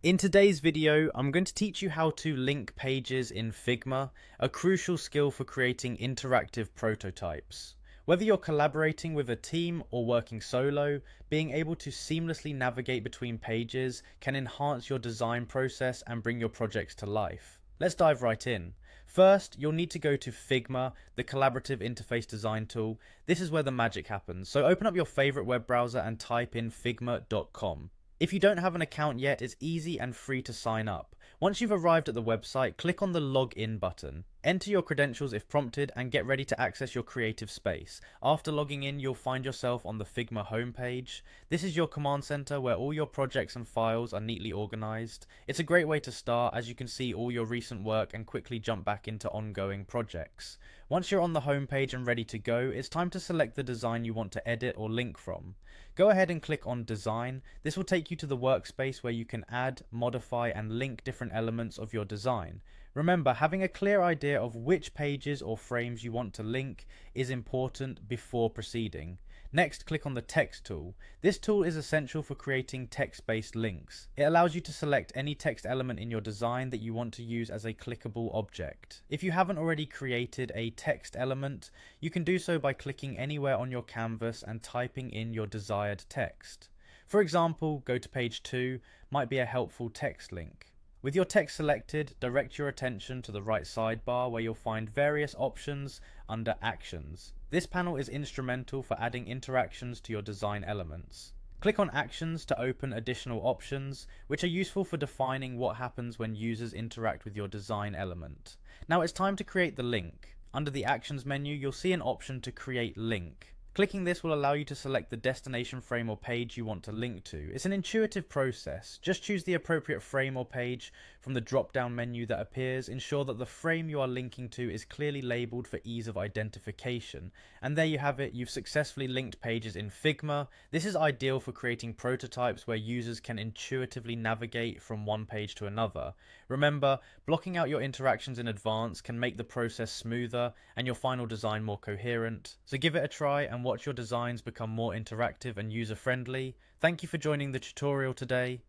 In today's video, I'm going to teach you how to link pages in Figma, a crucial skill for creating interactive prototypes. Whether you're collaborating with a team or working solo, being able to seamlessly navigate between pages can enhance your design process and bring your projects to life. Let's dive right in. First, you'll need to go to Figma, the collaborative interface design tool. This is where the magic happens. So open up your favorite web browser and type in figma.com. If you don't have an account yet, it's easy and free to sign up. Once you've arrived at the website, click on the Login button. Enter your credentials if prompted and get ready to access your creative space. After logging in, you'll find yourself on the Figma homepage. This is your command center where all your projects and files are neatly organized. It's a great way to start as you can see all your recent work and quickly jump back into ongoing projects. Once you're on the homepage and ready to go, it's time to select the design you want to edit or link from. Go ahead and click on Design. This will take you to the workspace where you can add, modify, and link different elements of your design. Remember, having a clear idea of which pages or frames you want to link is important before proceeding. Next, click on the Text tool. This tool is essential for creating text-based links. It allows you to select any text element in your design that you want to use as a clickable object. If you haven't already created a text element, you can do so by clicking anywhere on your canvas and typing in your desired text. For example, go to page 2, might be a helpful text link. With your text selected, direct your attention to the right sidebar where you'll find various options under Actions. This panel is instrumental for adding interactions to your design elements. Click on Actions to open additional options, which are useful for defining what happens when users interact with your design element. Now it's time to create the link. Under the Actions menu, you'll see an option to create link. Clicking this will allow you to select the destination frame or page you want to link to. It's an intuitive process. Just choose the appropriate frame or page from the drop-down menu that appears. Ensure that the frame you are linking to is clearly labeled for ease of identification. And there you have it, you've successfully linked pages in Figma. This is ideal for creating prototypes where users can intuitively navigate from one page to another. Remember, blocking out your interactions in advance can make the process smoother and your final design more coherent. So give it a try and watch your designs become more interactive and user-friendly. Thank you for joining the tutorial today.